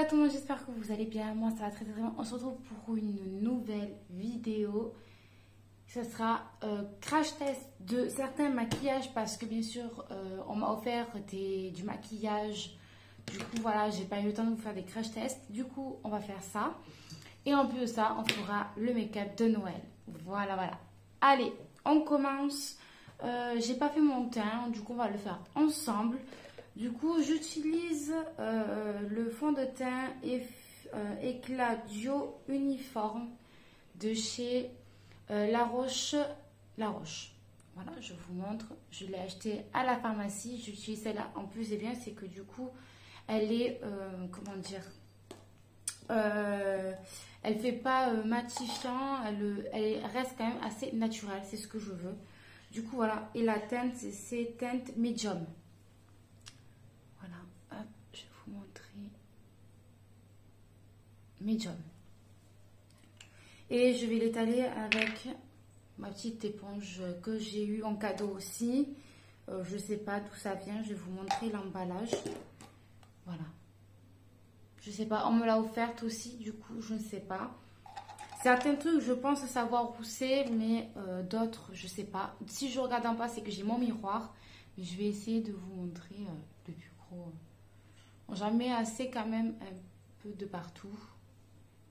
tout le monde, j'espère que vous allez bien. Moi, ça va très bien. On se retrouve pour une nouvelle vidéo. Ce sera crash test de certains maquillages parce que bien sûr, on m'a offert du maquillage. Du coup, voilà, j'ai pas eu le temps de vous faire des crash tests. Du coup, on va faire ça. Et en plus de ça, on fera le make-up de Noël. Voilà, voilà. Allez, on commence. J'ai pas fait mon teint, du coup, on va le faire ensemble. Du coup, j'utilise le fond de teint Éclat Duo Uniforme de chez La Roche. Voilà, je vous montre. Je l'ai acheté à la pharmacie. J'utilise celle-là. En plus, c'est bien, c'est que du coup, elle est, comment dire, elle fait pas matifiant. Elle reste quand même assez naturelle. C'est ce que je veux. Du coup, voilà. Et la teinte, c'est teinte médium. Voilà, hop, je vais vous montrer. Médium. Et je vais l'étaler avec ma petite éponge que j'ai eue en cadeau aussi. Je ne sais pas d'où ça vient, je vais vous montrer l'emballage. Voilà. Je ne sais pas, on me l'a offerte aussi, du coup, je ne sais pas. Certains trucs, je pense savoir où c'est, mais d'autres, je ne sais pas. Si je regarde en bas, c'est que j'ai mon miroir. Mais je vais essayer de vous montrer le plus gros. J'en mets assez quand même un peu de partout.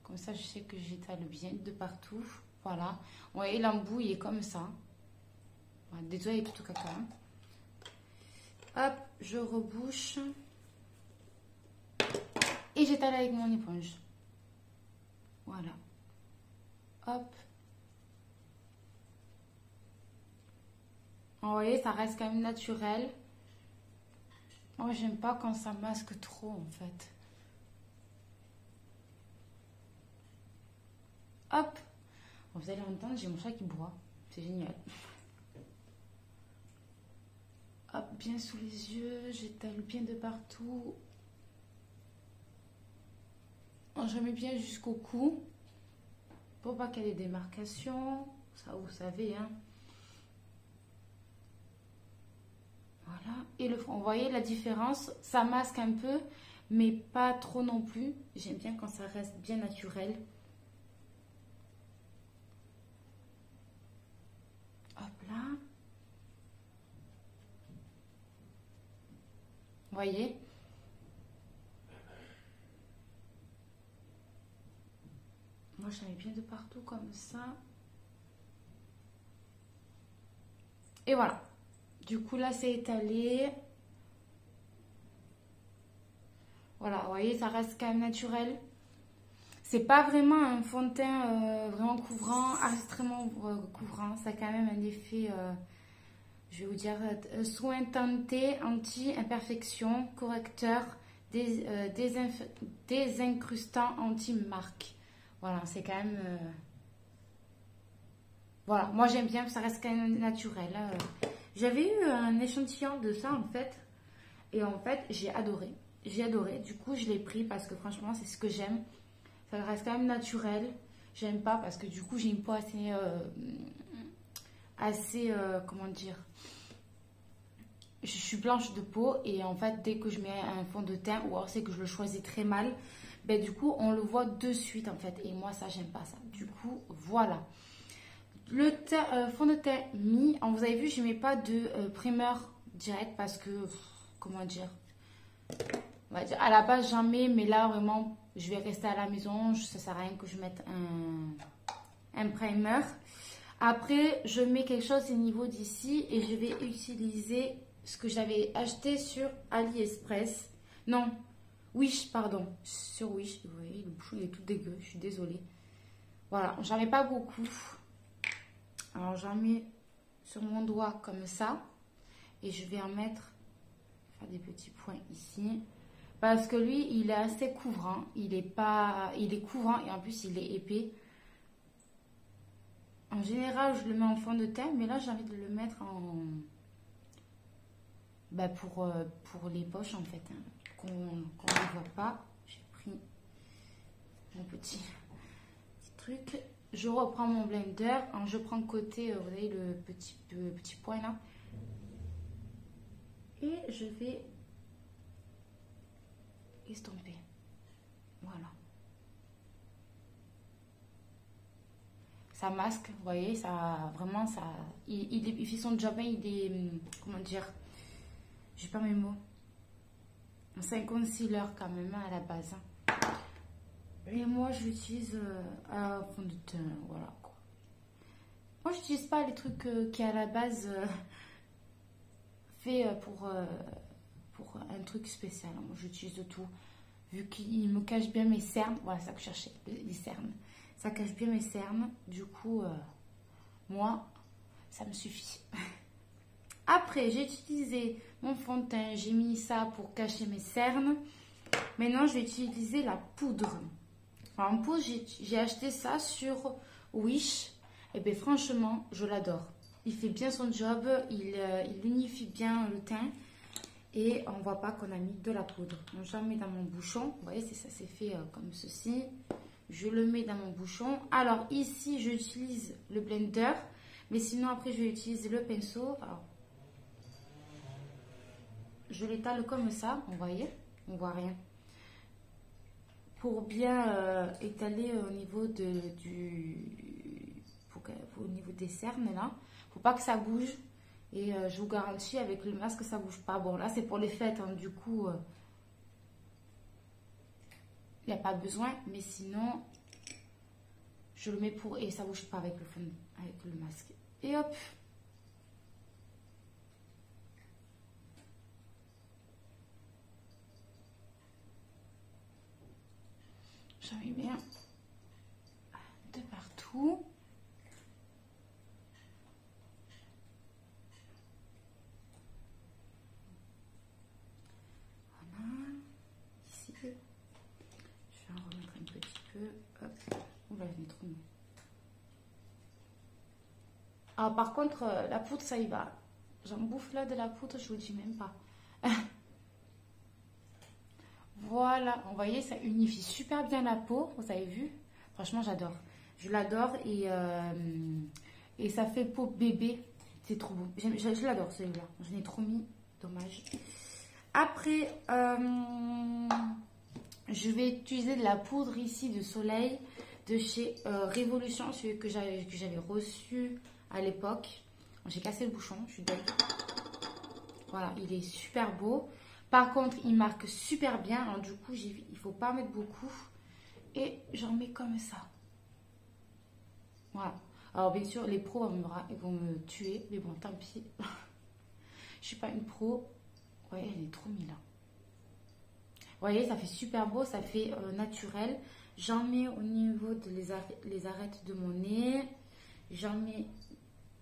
Comme ça, je sais que j'étale bien de partout. Voilà. Vous voyez, l'embout, il est comme ça. Voilà, désolé, il est tout caca. Hop, je rebouche. Et j'étale avec mon éponge. Voilà. Hop. Vous voyez, ça reste quand même naturel. Moi, j'aime pas quand ça masque trop, en fait. Hop. Bon, vous allez entendre, j'ai mon chat qui boit. C'est génial. Hop, bien sous les yeux. J'étale bien de partout. Je mets bien jusqu'au cou. Pour pas qu'il y ait des démarcations. Ça, vous savez, hein. Voilà. Et le front, vous voyez la différence, ça masque un peu, mais pas trop non plus. J'aime bien quand ça reste bien naturel. Hop là. Vous voyez? Moi, j'en mets bien de partout comme ça. Et voilà. Du coup, là, c'est étalé. Voilà, vous voyez, ça reste quand même naturel. C'est pas vraiment un fond de teint vraiment couvrant, extrêmement couvrant. Ça a quand même un effet, je vais vous dire, soin teinté, anti-imperfection, correcteur, désincrustant, anti-marque. Voilà, c'est quand même... Voilà, moi j'aime bien, ça reste quand même naturel. J'avais eu un échantillon de ça en fait. Et en fait, j'ai adoré. J'ai adoré. Du coup, je l'ai pris parce que franchement, c'est ce que j'aime. Ça reste quand même naturel. J'aime pas parce que du coup, j'ai une peau assez comment dire. Je suis blanche de peau et en fait, dès que je mets un fond de teint ou alors c'est que je le choisis très mal, ben du coup, on le voit de suite en fait. Et moi, ça, j'aime pas ça. Du coup, voilà. Le fond de teint mis, vous avez vu, je ne mets pas de primer direct parce que, comment dire, on va dire, à la base j'en mets, mais là vraiment, je vais rester à la maison, ça ne sert à rien que je mette un primer. Après, je mets quelque chose au niveau d'ici et je vais utiliser ce que j'avais acheté sur AliExpress. Non, Wish, pardon, sur Wish. Vous voyez, le bouchon il est tout dégueu, je suis désolée. Voilà, j'en mets pas beaucoup. Alors, j'en mets sur mon doigt comme ça. Et je vais en mettre, faire des petits points ici. Parce que lui, il est assez couvrant. Il est couvrant et en plus, il est épais. En général, je le mets en fond de teint. Mais là, j'ai envie de le mettre en... Bah, pour les poches, en fait. Hein, qu'on ne voit pas. J'ai pris mon petit truc. Je reprends mon blender, je prends côté, vous voyez le petit point là. Et je vais estomper. Voilà. Ça masque, vous voyez, ça vraiment ça. Il fait son job, hein, il est. Comment dire? J'ai pas mes mots. C'est un concealer quand même hein, à la base. Hein. Et moi j'utilise un fond de teint, voilà quoi. Moi j'utilise pas les trucs qui à la base fait pour un truc spécial. Moi j'utilise tout. Vu qu'il me cache bien mes cernes, voilà ça que je cherchais, les cernes. Ça cache bien mes cernes, du coup, moi, ça me suffit. Après, j'ai utilisé mon fond de teint, j'ai mis ça pour cacher mes cernes. Maintenant, je vais utiliser la poudre. Alors, en poudre, j'ai acheté ça sur Wish. Et bien, franchement, je l'adore. Il fait bien son job, il unifie bien le teint. Et on ne voit pas qu'on a mis de la poudre. Donc, j'en mets dans mon bouchon. Vous voyez, ça c'est fait comme ceci. Je le mets dans mon bouchon. Alors, ici, j'utilise le blender. Mais sinon, après, je vais utiliser le pinceau. Alors, je l'étale comme ça. Vous voyez, on ne voit rien. Pour bien étaler au niveau au niveau des cernes, là. Faut pas que ça bouge. Et je vous garantis, avec le masque, ça bouge pas. Bon, là, c'est pour les fêtes. Hein, du coup, il n'y a pas besoin. Mais sinon, je le mets pour... Et ça bouge pas avec le masque. Et hop. J'en mets bien de partout. Oula, je mets trop mis. Alors, par contre, la poudre, ça y va. J'en bouffe là de la poudre, je vous le dis même pas. Voilà, vous voyez, ça unifie super bien la peau. Vous avez vu? Franchement, j'adore. Je l'adore et ça fait peau bébé. C'est trop beau. Je l'adore celui-là. Je l'ai trop mis. Dommage. Après, je vais utiliser de la poudre ici de soleil de chez Révolution, celui que j'avais reçu à l'époque. J'ai cassé le bouchon, je suis dingue. Voilà, il est super beau. Par contre, il marque super bien. Alors, du coup, il ne faut pas mettre beaucoup. Et j'en mets comme ça. Voilà. Alors, bien sûr, les pros vont me tuer. Mais bon, tant pis. Je ne suis pas une pro. Ouais, elle est trop mise là. Vous voyez, ça fait super beau. Ça fait naturel. J'en mets au niveau de les arêtes de mon nez. J'en mets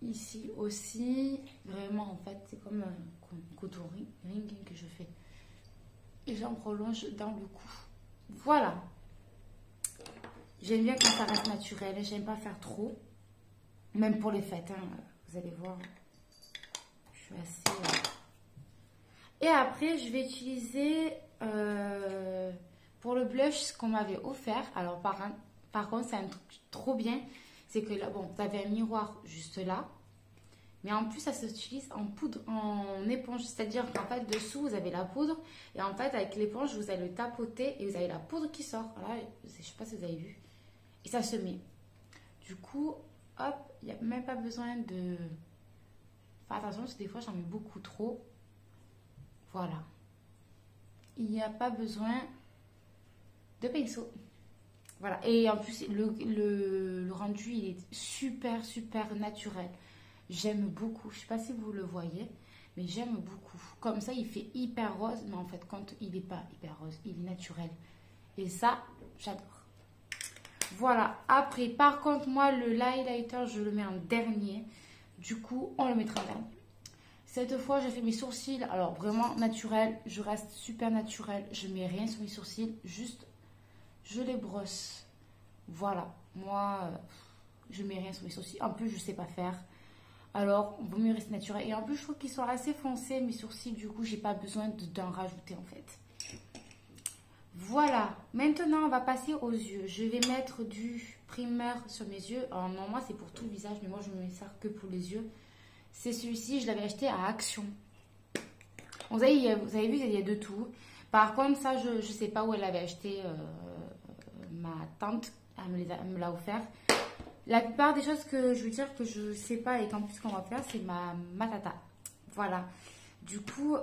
ici aussi. Vraiment, en fait, c'est comme un contouring que je fais. Et j'en prolonge dans le cou. Voilà. J'aime bien quand ça reste naturel. J'aime pas faire trop. Même pour les fêtes. Hein, vous allez voir. Je suis assez... Et après, je vais utiliser... pour le blush, ce qu'on m'avait offert. Alors, par contre, c'est un truc trop bien. C'est que là, bon, vous avez un miroir juste là. Mais en plus, ça s'utilise en poudre, en éponge. C'est-à-dire qu'en fait, dessous, vous avez la poudre. Et en fait, avec l'éponge, vous allez le tapoter et vous avez la poudre qui sort. Voilà, je ne sais pas si vous avez vu. Et ça se met. Du coup, hop, il n'y a même pas besoin de... Enfin, attention, parce que des fois, j'en mets beaucoup trop. Voilà. Il n'y a pas besoin de pinceau. Voilà. Et en plus, le rendu, il est super, super naturel. J'aime beaucoup. Je ne sais pas si vous le voyez, mais j'aime beaucoup. Comme ça, il fait hyper rose. Mais en fait, quand il n'est pas hyper rose, il est naturel. Et ça, j'adore. Voilà. Après, par contre, moi, le highlighter, je le mets en dernier. Du coup, on le mettra en dernier. Cette fois, j'ai fait mes sourcils. Alors, vraiment naturel. Je reste super naturel. Je ne mets rien sur mes sourcils. Juste, je les brosse. Voilà. Moi, je ne mets rien sur mes sourcils. En plus, je ne sais pas faire. Alors, il vaut mieux rester naturel. Et en plus, je trouve qu'ils sont assez foncés, mes sourcils. Du coup, j'ai pas besoin d'en rajouter, en fait. Voilà. Maintenant, on va passer aux yeux. Je vais mettre du primer sur mes yeux. Alors, non, moi, c'est pour tout le visage. Mais moi, je ne me sers que pour les yeux. C'est celui-ci. Je l'avais acheté à Action. Vous avez vu, il y a de tout. Par contre, ça, je ne sais pas où elle l'avait acheté. ma tante, elle me l'a offert. La plupart des choses que je veux dire que je sais pas et qu'en plus qu'on va faire, c'est ma tata. Voilà. Du coup,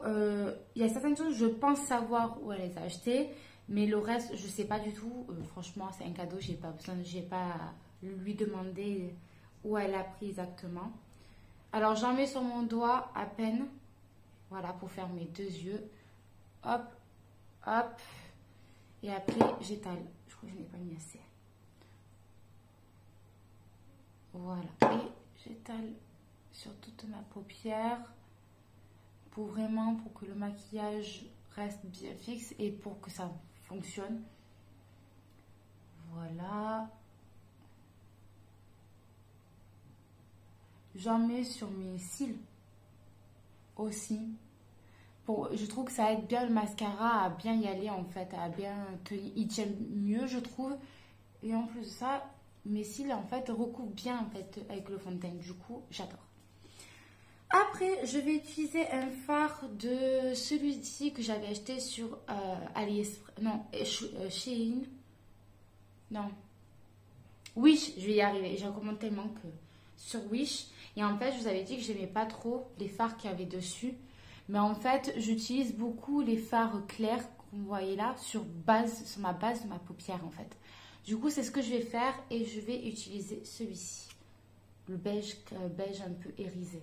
il y a certaines choses, je pense savoir où elle les a achetées, mais le reste, je sais pas du tout. Franchement, c'est un cadeau, j'ai pas à lui demander où elle a pris exactement. Alors, j'en mets sur mon doigt à peine, voilà, pour faire mes deux yeux. Hop, hop. Et après, j'étale. Je crois que je n'ai pas mis assez. Voilà. Et j'étale sur toute ma paupière pour que le maquillage reste bien fixe et pour que ça fonctionne. Voilà. J'en mets sur mes cils aussi. Je trouve que ça aide bien le mascara à bien y aller en fait, à bien tenir. Il tient mieux, je trouve. Et en plus de ça, mes cils en fait recouvrent bien en fait avec le fond de teint. Du coup, j'adore. Après, je vais utiliser un fard de celui-ci que j'avais acheté sur AliExpress. Non, Shein. Non. Wish, je vais y arriver. J'ai recommandé tellement que sur Wish. Et en fait, je vous avais dit que j'aimais pas trop les fards qu'il y avait dessus. Mais en fait, j'utilise beaucoup les fards clairs que vous voyez là sur ma base de ma paupière en fait. Du coup, c'est ce que je vais faire et je vais utiliser celui-ci. Le beige un peu irisé.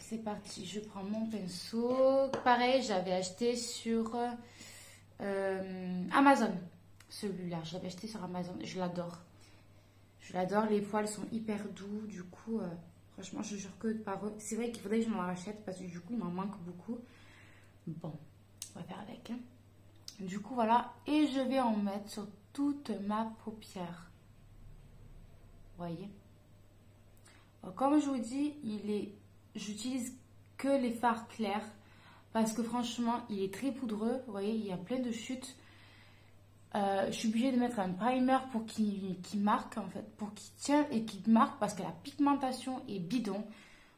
C'est parti, je prends mon pinceau. Pareil, j'avais acheté sur Amazon. Celui-là, je l'avais acheté sur Amazon. Je l'adore. Je l'adore. Les poils sont hyper doux. Du coup, franchement, je jure que par eux. C'est vrai qu'il faudrait que je m'en rachète parce que du coup, il m'en manque beaucoup. Bon, on va faire avec. Hein. Du coup, voilà. Et je vais en mettre sur toute ma paupière. Vous voyez? Comme je vous dis, j'utilise que les fards clairs parce que franchement, il est très poudreux. Vous voyez, il y a plein de chutes. Je suis obligée de mettre un primer pour qu'il marque en fait, pour qu'il tienne et qu'il marque parce que la pigmentation est bidon.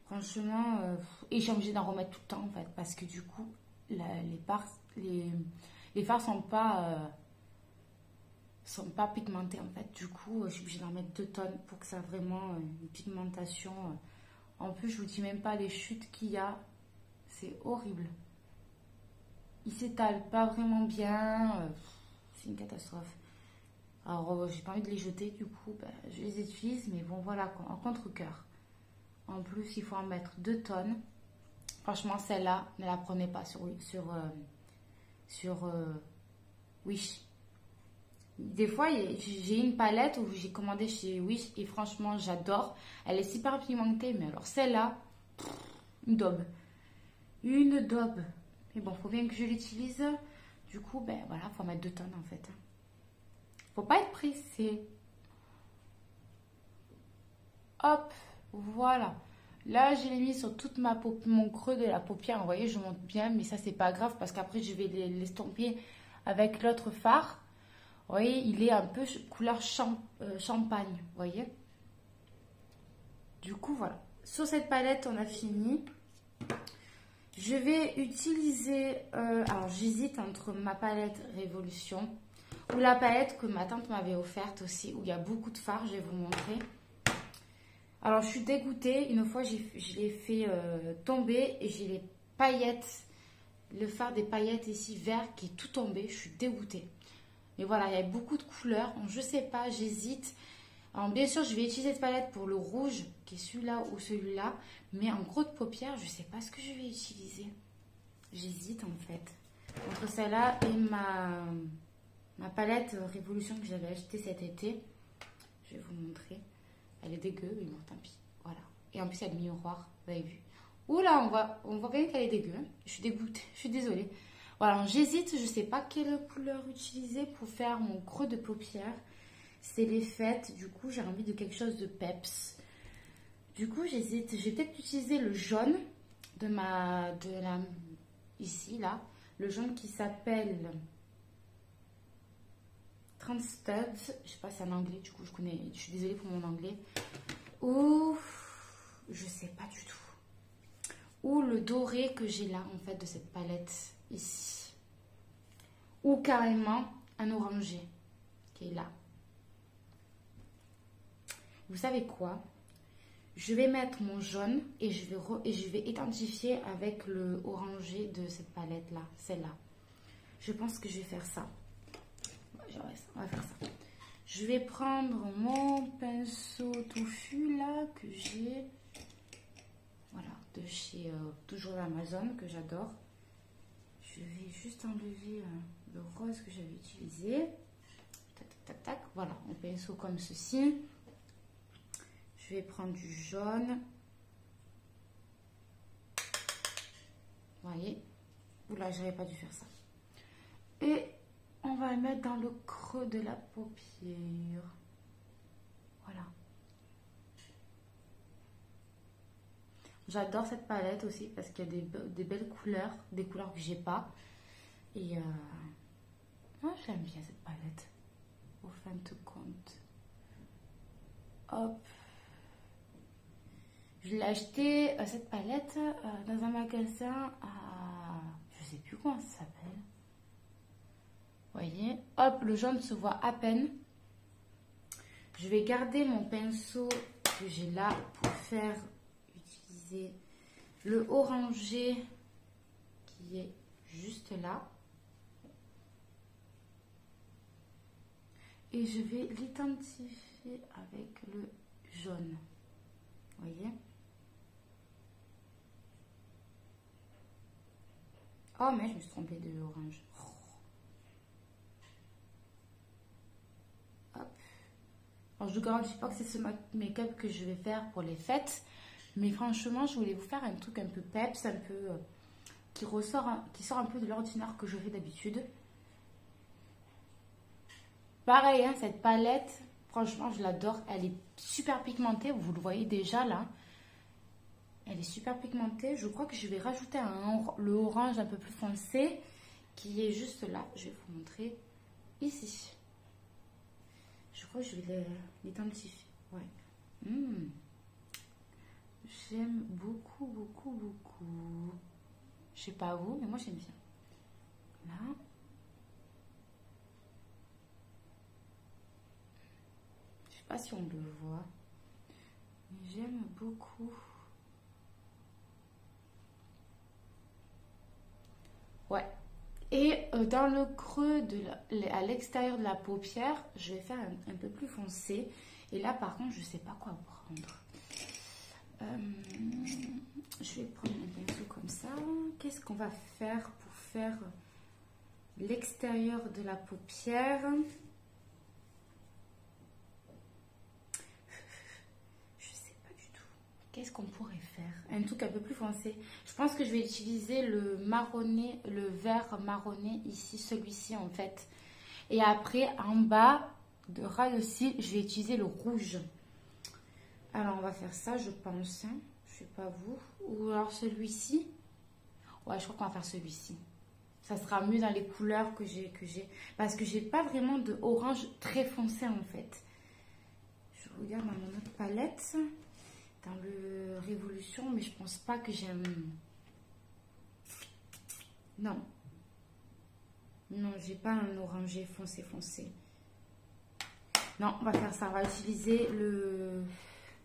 Franchement, et j'ai obligée d'en remettre tout le temps en fait parce que du coup, les fards sont pas pigmentés en fait. Du coup, je suis obligée d'en mettre 2 tonnes pour que ça ait vraiment une pigmentation. En plus, je vous dis même pas les chutes qu'il y a. C'est horrible. Il s'étale pas vraiment bien. C'est une catastrophe. Alors, j'ai pas envie de les jeter. Du coup, je les utilise. Mais bon, voilà, en contre-cœur. En plus, il faut en mettre 2 tonnes. Franchement, celle-là, ne la prenez pas sur Wish. Des fois, j'ai une palette où j'ai commandé chez Wish et franchement, j'adore. Elle est super pigmentée, mais alors celle-là, une daube. Une daube. Mais bon, faut bien que je l'utilise. Du coup, voilà, faut mettre 2 tonnes en fait. Faut pas être pressé. Hop, voilà. Là, je l'ai mis sur toute mon creux de la paupière. Vous voyez, je monte bien, mais ça, c'est pas grave parce qu'après, je vais l'estomper avec l'autre fard. Vous voyez, il est un peu couleur champagne, vous voyez. Du coup, voilà. Sur cette palette, on a fini. Je vais utiliser... alors, j'hésite entre ma palette Révolution ou la palette que ma tante m'avait offerte aussi, où il y a beaucoup de fards. Je vais vous montrer. Alors, je suis dégoûtée. Une fois, je l'ai fait tomber et j'ai les paillettes, le fard des paillettes ici, vert, qui est tout tombé. Je suis dégoûtée. Mais voilà, il y a beaucoup de couleurs. Donc, je sais pas, j'hésite. Alors, bien sûr, je vais utiliser cette palette pour le rouge, qui est celui-là ou celui-là. Mais en gros de paupières, je ne sais pas ce que je vais utiliser. J'hésite en fait. Entre celle-là et ma palette Révolution que j'avais achetée cet été. Je vais vous montrer. Elle est dégueu, mais bon, tant pis. Voilà. Et en plus, il y a le miroir, vous avez vu. Oula, on voit bien qu'elle est dégueu. Hein. Je suis dégoûtée, je suis désolée. Voilà, j'hésite, je ne sais pas quelle couleur utiliser pour faire mon creux de paupière. C'est les fêtes, du coup, j'ai envie de quelque chose de peps. Du coup, j'hésite. Je vais peut-être utiliser le jaune ici, là. Le jaune qui s'appelle Transtud. Je sais pas si c'est en anglais, du coup, je suis désolée pour mon anglais. Ou, je sais pas du tout. Ou le doré que j'ai là, en fait, de cette palette ici. Ou carrément un orangé. qui est là. Vous savez quoi? Je vais mettre mon jaune et je vais identifier avec le orangé de cette palette-là, celle-là. Je pense que je vais faire ça. On va faire ça. Je vais prendre mon pinceau touffu là que j'ai. Voilà, de chez toujours l'Amazon que j'adore. Je vais juste enlever le rose que j'avais utilisé. Tac, tac, tac, tac. Voilà, un pinceau comme ceci. Je vais prendre du jaune. Vous voyez? Oula, j'aurais pas dû faire ça. Et on va le mettre dans le creux de la paupière. Voilà. J'adore cette palette aussi parce qu'il y a des belles couleurs, des couleurs que j'ai pas. Et moi j'aime bien cette palette. Au fin de compte. Hop. Je l'ai acheté cette palette dans un magasin à... Je sais plus comment ça s'appelle. Vous voyez, hop, le jaune se voit à peine. Je vais garder mon pinceau que j'ai là pour faire utiliser le orangé qui est juste là. Et je vais l'identifier avec le jaune. Vous voyez? Oh, mais je me suis trompée de orange. Alors, je ne garantis pas que c'est ce make-up que je vais faire pour les fêtes. Mais franchement, je voulais vous faire un truc un peu peps, un peu qui sort un peu de l'ordinaire que je fais d'habitude. Pareil, hein, cette palette, franchement, je l'adore. Elle est super pigmentée, vous le voyez déjà là. Elle est super pigmentée. Je crois que je vais rajouter le orange un peu plus foncé qui est juste là. Je vais vous montrer ici. Je crois que je vais l'identifier. Ouais. J'aime beaucoup, beaucoup, beaucoup. Je sais pas vous, mais moi j'aime bien. Là. Je sais pas si on le voit. Mais j'aime beaucoup. Ouais. Et dans le creux, à l'extérieur de la paupière, je vais faire un peu plus foncé. Et là, par contre, je ne sais pas quoi prendre. Je vais prendre un pinceau comme ça. Qu'est-ce qu'on va faire pour faire l'extérieur de la paupière? Je ne sais pas du tout. Qu'est-ce qu'on pourrait faire? Un truc un peu plus foncé. Je pense que je vais utiliser le marronné, le vert marronné ici, celui-ci en fait. Et après, en bas de ras de cils, je vais utiliser le rouge. Alors, on va faire ça, je pense. Hein. Je sais pas vous. Ou alors celui-ci. Ouais, je crois qu'on va faire celui-ci. Ça sera mieux dans les couleurs que j'ai. Parce que j'ai pas vraiment de orange très foncé en fait. Je regarde dans mon autre palette. Dans le Révolution, mais je pense pas que j'aime. Non. Non, j'ai pas un orangé foncé. Non, on va faire ça. On va utiliser le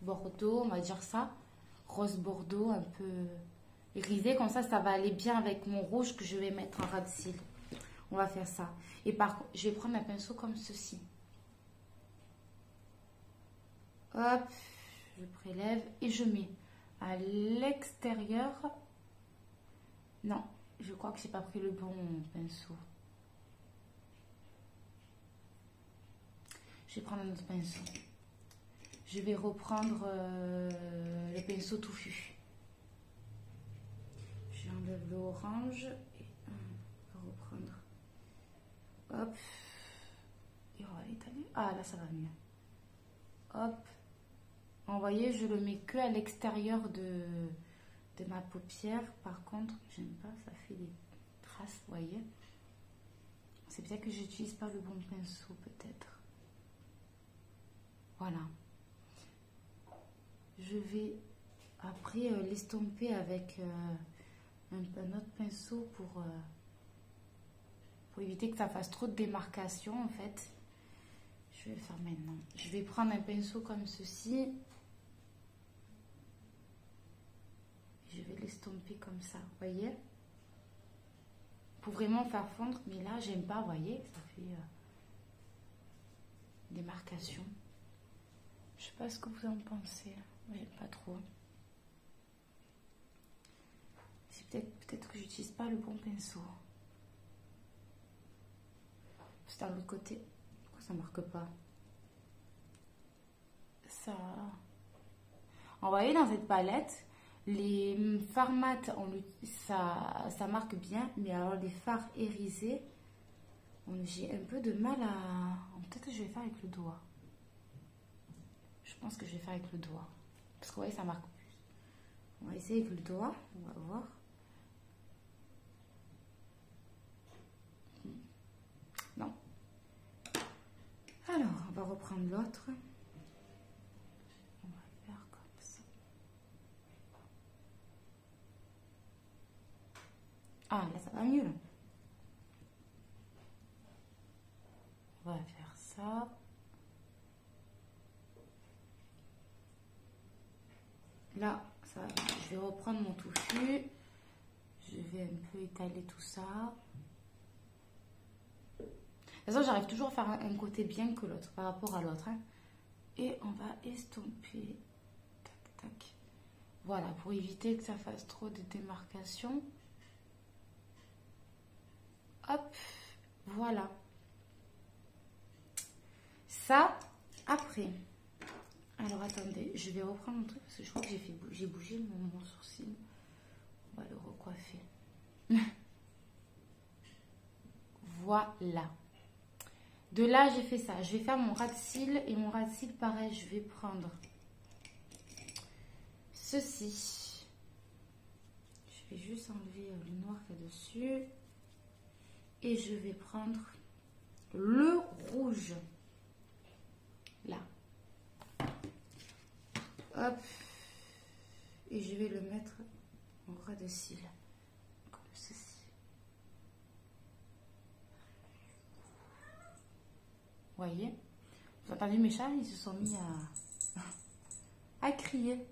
bordeaux, on va dire ça. Rose bordeaux, un peu irisé. Comme ça va aller bien avec mon rouge que je vais mettre en ras de cils. On va faire ça. Et par contre, je vais prendre un pinceau comme ceci. Hop. Je prélève et je mets à l'extérieur. Non, je crois que j'ai pas pris le bon pinceau. Je vais prendre un autre pinceau. Je vais reprendre le pinceau touffu. J'enlève l'orange et reprendre. Hop. Et on va l'étaler. Ah là, ça va mieux. Hop. Vous voyez, je le mets que à l'extérieur de ma paupière. Par contre, j'aime pas, ça fait des traces, vous voyez. C'est peut-être que j'utilise pas le bon pinceau, peut-être. Voilà. Je vais après l'estomper avec un autre pinceau pour éviter que ça fasse trop de démarcation, en fait. je vais faire maintenant. Je vais prendre un pinceau comme ceci. Je vais l'estomper comme ça, vous voyez? Pour vraiment faire fondre. Mais là, j'aime pas, vous voyez? Ça fait des marcations. Je sais pas ce que vous en pensez. J'aime pas trop. C'est peut-être que j'utilise pas le bon pinceau. C'est dans l'autre côté. Pourquoi ça marque pas? Ça... Vous voyez, dans cette palette, les fards mat, ça marque bien. Mais alors, les fards irisés, j'ai un peu de mal à... Peut-être que je vais faire avec le doigt. Je pense que je vais faire avec le doigt. Parce que vous voyez, ça marque plus. On va essayer avec le doigt. On va voir. Non. Alors, on va reprendre l'autre. On va faire comme ça. Ah, là, ça va mieux. On va faire ça. Là, ça, je vais reprendre mon touffu. Je vais un peu étaler tout ça. De toute façon, j'arrive toujours à faire un côté bien que l'autre par rapport à l'autre. Hein. Et on va estomper. Tac, tac. Voilà, pour éviter que ça fasse trop de démarcation. Hop, voilà. Ça, après. Alors, attendez, je vais reprendre mon truc parce que je crois que j'ai bougé mon sourcil. On va le recoiffer. Voilà. De là, j'ai fait ça. Je vais faire mon ras de cils. Et mon ras de cils, pareil, je vais prendre ceci. Je vais juste enlever le noir qu'il y a dessus. Et je vais prendre le rouge. Là. Hop. Et je vais le mettre en ras de cils. Comme ceci. Vous voyez? Vous entendez mes chats? Ils se sont mis à crier.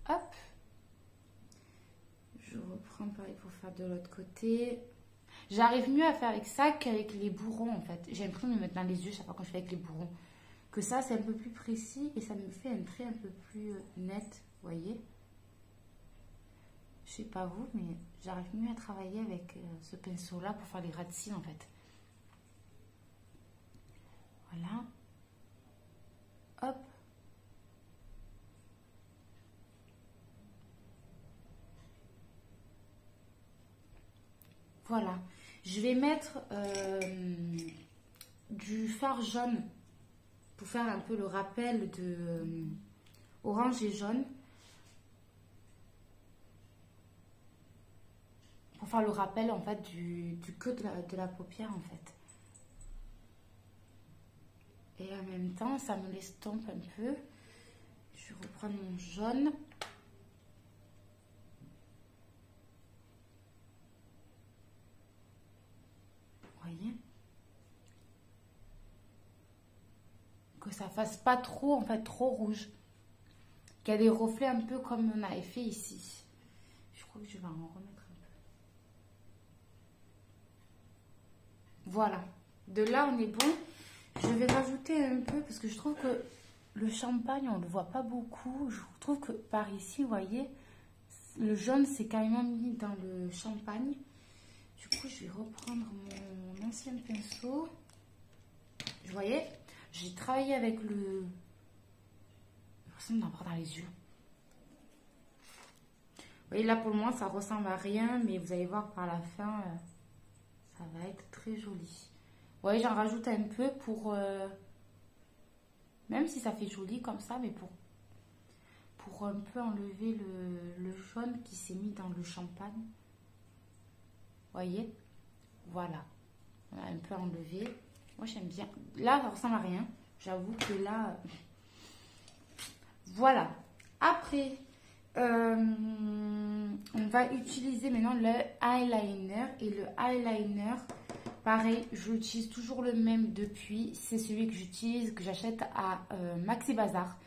Hop. Je reprends pareil pour faire de l'autre côté. J'arrive mieux à faire avec ça qu'avec les bourrons en fait. J'ai l'impression de me mettre dans les yeux chaque fois quand je fais avec les bourrons. Que ça c'est un peu plus précis et ça me fait un trait un peu plus net. Vous voyez? Je sais pas vous, mais j'arrive mieux à travailler avec ce pinceau là pour faire les ras de cils en fait. Voilà. Hop. Voilà. Je vais mettre du fard jaune pour faire un peu le rappel de orange et jaune. Pour faire le rappel en fait du queue de la paupière en fait. Et en même temps, ça me l'estompe un peu. Je vais reprendre mon jaune. Vous voyez? Que ça fasse pas trop, en fait, trop rouge. Qu'il y a des reflets un peu comme on avait fait ici. Je crois que je vais en remettre un peu. Voilà. De là, on est bon. Je vais rajouter un peu parce que je trouve que le champagne, on ne le voit pas beaucoup. Je trouve que par ici, vous voyez, le jaune, c'est carrément mis dans le champagne. Du coup, je vais reprendre mon ancien pinceau. Vous voyez, j'ai travaillé avec le... J'ai l'impression d'en avoir dans les yeux. Vous voyez, là, pour le moment, ça ressemble à rien. Mais vous allez voir par la fin, ça va être très joli. Vous voyez, j'en rajoute un peu pour... même si ça fait joli comme ça, mais pour un peu enlever le jaune qui s'est mis dans le champagne. Vous voyez? Voilà. On a un peu enlevé. Moi, j'aime bien. Là, ça ressemble à rien. J'avoue que là... Voilà. Après, on va utiliser maintenant le eyeliner. Et le eyeliner, pareil, j'utilise toujours le même depuis. C'est celui que j'utilise, que j'achète à Maxi Bazar.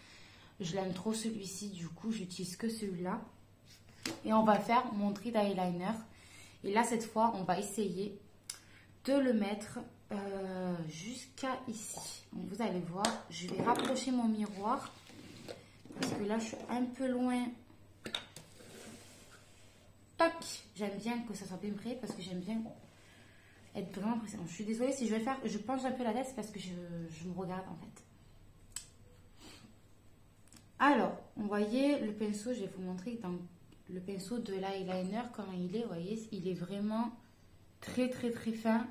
Je l'aime trop celui-ci, du coup, j'utilise que celui-là. Et on va faire mon trait d'eyeliner. Et là, cette fois, on va essayer de le mettre jusqu'à ici. Donc, vous allez voir, je vais rapprocher mon miroir. Parce que là, je suis un peu loin. Toc! J'aime bien que ça soit bien prêt parce que j'aime bien être vraiment précédent. Je suis désolée si je vais le faire, je penche un peu la tête parce que je me regarde en fait. Alors, vous voyez le pinceau, je vais vous montrer dans le pinceau de l'eyeliner, comment il est, vous voyez, il est vraiment très très très fin.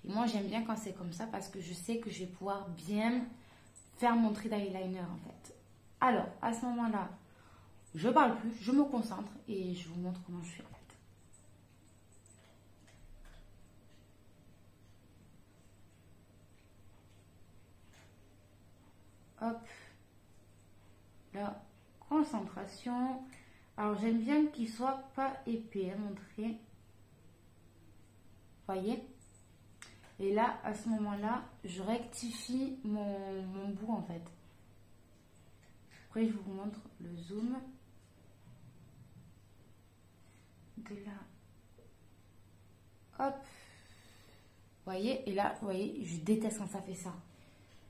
Et moi j'aime bien quand c'est comme ça parce que je sais que je vais pouvoir bien faire mon trait d'eyeliner en fait. Alors, à ce moment-là, je parle plus, je me concentre et je vous montre comment je fais en fait. Hop, la concentration. Alors j'aime bien qu'il soit pas épais, hein, mon trait. Voyez. Et là, à ce moment-là, je rectifie mon bout en fait. Après, je vous montre le zoom. De là. Hop. Voyez, et là, vous voyez, je déteste quand ça fait ça.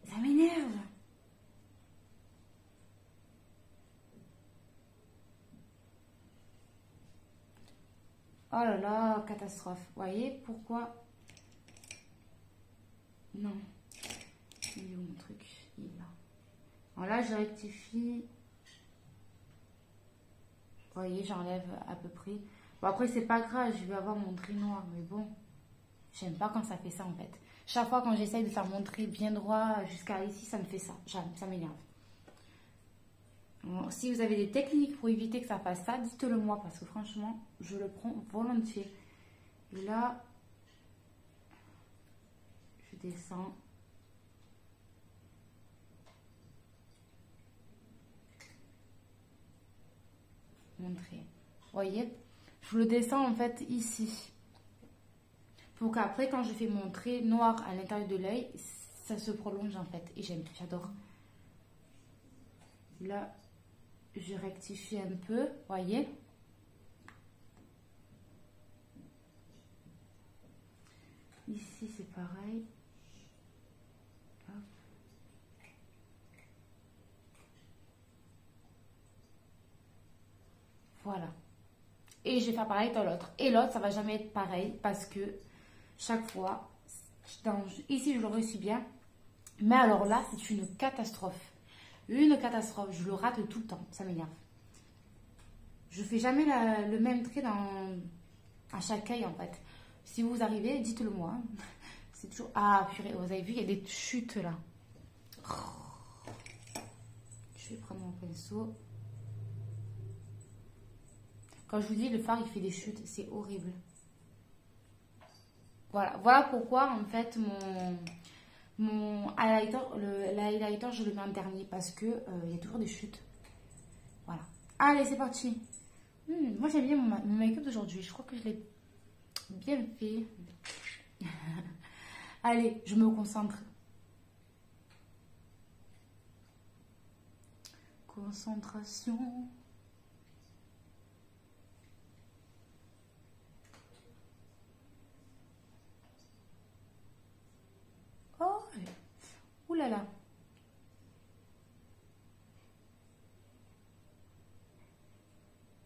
Ça m'énerve. Oh là là, catastrophe. Vous voyez pourquoi? Non. Il est où mon truc? Il est là. Alors là, je rectifie. Vous voyez, j'enlève à peu près. Bon, après, c'est pas grave, je vais avoir mon trait noir. Mais bon, j'aime pas quand ça fait ça en fait. Chaque fois quand j'essaye de faire mon trait bien droit jusqu'à ici, ça me fait ça. Ça m'énerve. Bon, si vous avez des techniques pour éviter que ça fasse ça, dites-le moi parce que franchement, je le prends volontiers. Et là, je descends. Mon trait. Vous voyez, je le descends en fait ici. Pour qu'après, quand je fais mon trait noir à l'intérieur de l'œil, ça se prolonge en fait. Et j'adore. Là, je rectifie un peu, voyez. Ici, c'est pareil. Hop. Voilà. Et je vais faire pareil dans l'autre. Et l'autre, ça va jamais être pareil parce que chaque fois, ici, je le réussis bien. Mais alors là, c'est une catastrophe. Une catastrophe. Je le rate tout le temps. Ça m'énerve. Je fais jamais le même trait à chaque œil en fait. Si vous arrivez, dites-le moi. C'est toujours... Ah purée, vous avez vu, il y a des chutes là. Je vais prendre mon pinceau. Quand je vous dis, le fard, il fait des chutes. C'est horrible. Voilà pourquoi en fait mon highlighter, l'highlighter, je le mets en dernier parce que il y a toujours des chutes. Voilà. Allez, c'est parti. Moi, j'aime bien mon make-up d'aujourd'hui. Je crois que je l'ai bien fait. Allez, je me concentre. Concentration. Oh, ouh là là.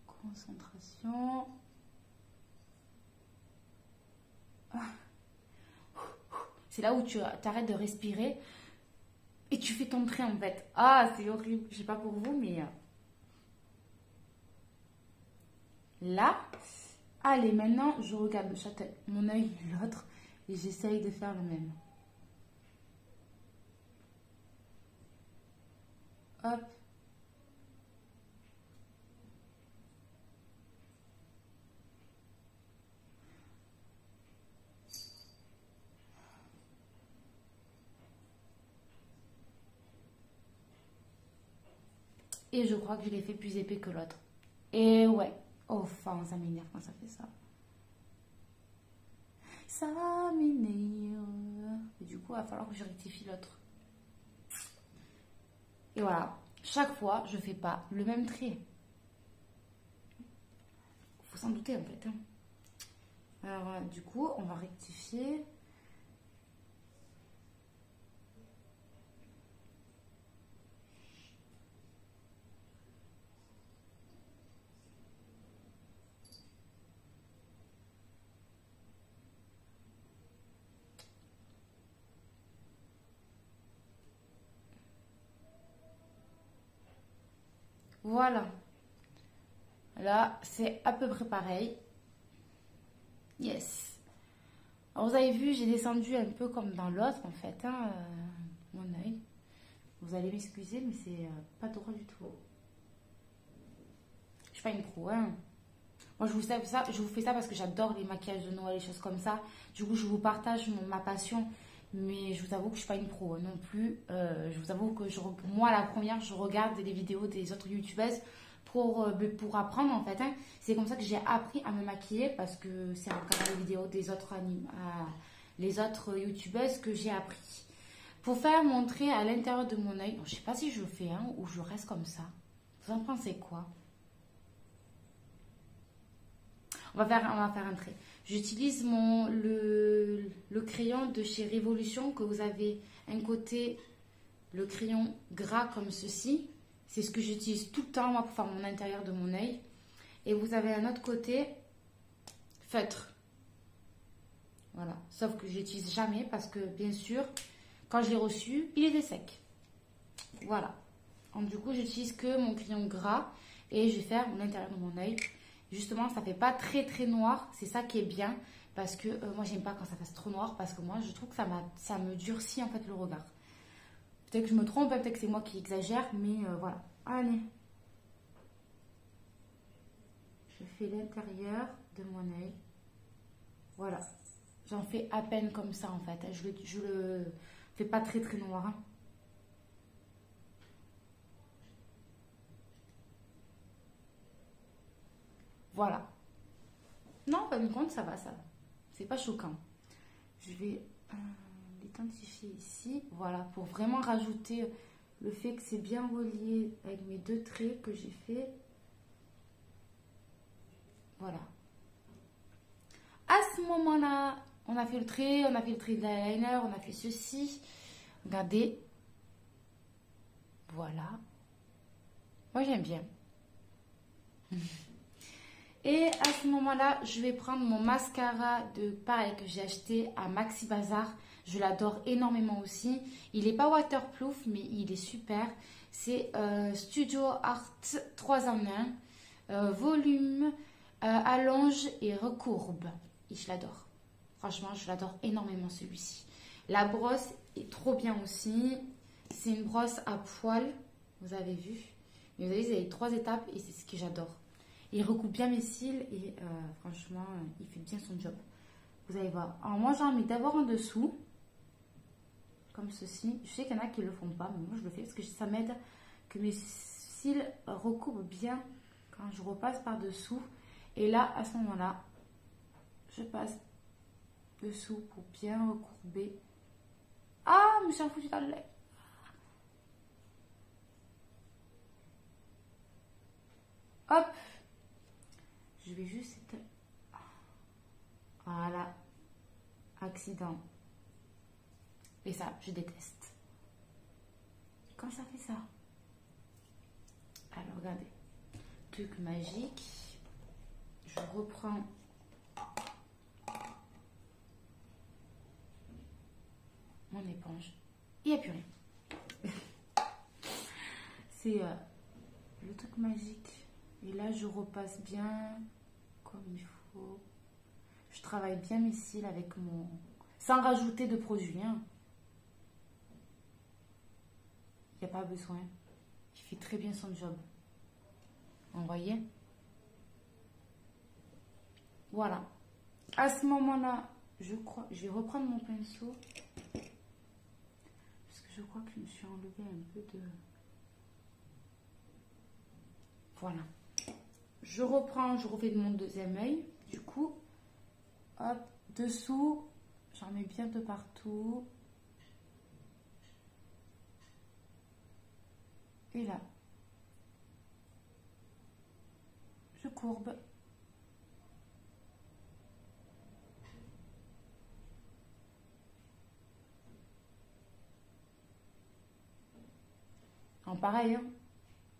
Concentration. C'est là où tu arrêtes de respirer et tu fais ton trait en fait. Ah, c'est horrible. Je sais pas pour vous, mais là. Allez, maintenant, je regarde mon œil et l'autre et j'essaye de faire le même. Hop. Et je crois que je l'ai fait plus épais que l'autre. Et ouais. Enfin, ça m'énerve quand ça fait ça. Ça m'énerve. il va falloir que je rectifie l'autre. Et voilà, chaque fois, je fais pas le même trait. Faut s'en douter en fait. Hein. Alors, du coup, on va rectifier. Voilà. Là, c'est à peu près pareil. Yes. Alors, vous avez vu, j'ai descendu un peu comme dans l'autre, en fait, hein, mon œil. Vous allez m'excuser, mais c'est pas droit du tout. Je suis pas une pro, hein. Moi, je vous fais ça parce que j'adore les maquillages de Noël, les choses comme ça. Du coup, je vous partage ma passion. Mais je vous avoue que je suis pas une pro non plus. Je vous avoue que moi, la première, je regarde les vidéos des autres youtubeuses pour apprendre en fait. Hein. C'est comme ça que j'ai appris à me maquiller parce que c'est en regardant les vidéos des autres les autres youtubeuses que j'ai appris. Pour faire mon trait à l'intérieur de mon œil, je sais pas si je le fais ou je reste comme ça. Vous en pensez quoi? On va faire un trait. J'utilise le crayon de chez Révolution, que vous avez un côté, le crayon gras comme ceci. C'est ce que j'utilise tout le temps, moi, pour faire mon intérieur de mon œil. Et vous avez un autre côté, feutre. Voilà. Sauf que je l'utilise jamais parce que, bien sûr, quand je l'ai reçu, il était sec. Voilà. Donc, du coup, j'utilise que mon crayon gras et je vais faire l'intérieur de mon œil. Justement, ça fait pas très très noir, c'est ça qui est bien parce que moi j'aime pas quand ça fasse trop noir parce que moi je trouve que ça me durcit en fait le regard. Peut-être que je me trompe, peut-être que c'est moi qui exagère, mais voilà. Allez, je fais l'intérieur de mon œil. Voilà, j'en fais à peine comme ça en fait. Je le fais pas très très noir. Hein. Voilà. Non, pas me compte, ça va, ça va. C'est pas choquant. Je vais l'identifier ici. Voilà, pour vraiment rajouter le fait que c'est bien relié avec mes deux traits que j'ai fait. Voilà. À ce moment-là, on a fait le trait, on a fait le trait de l'eyeliner, on a fait ceci. Regardez. Voilà. Moi, j'aime bien. Et à ce moment-là, je vais prendre mon mascara de pareil que j'ai acheté à Maxi Bazar. Je l'adore énormément aussi. Il n'est pas waterproof, mais il est super. C'est Studio Art 3 en 1. Volume, allonge et recourbe. Et je l'adore. Franchement, je l'adore énormément celui-ci. La brosse est trop bien aussi. C'est une brosse à poils. Vous avez vu. Mais vous avez, il y a 3 étapes et c'est ce que j'adore. Il recoupe bien mes cils et franchement, il fait bien son job. Vous allez voir. Alors moi, j'en mets d'abord en dessous. Comme ceci. Je sais qu'il y en a qui ne le font pas, mais moi, je le fais parce que ça m'aide que mes cils recoupent bien quand je repasse par-dessous. Et là, à ce moment-là, je passe dessous pour bien recourber. Ah, mais j'ai foutu dans le lait. Hop. Je vais juste... Voilà. Accident. Et ça, je déteste. Quand ça fait ça. Alors, regardez. Truc magique. Je reprends... mon éponge. Il n'y a plus rien. C'est le truc magique. Et là, je repasse bien comme il faut. Je travaille bien mes cils avec mon... sans rajouter de produit. Hein. Il n'y a pas besoin. Il fait très bien son job. Vous voyez? Voilà. À ce moment-là, je crois... je vais reprendre mon pinceau. Parce que je crois que je me suis enlevé un peu de... Voilà. Je reprends, je refais de mon deuxième œil. Du coup, hop, dessous, j'en mets bien de partout. Et là, je courbe. En pareil, hein,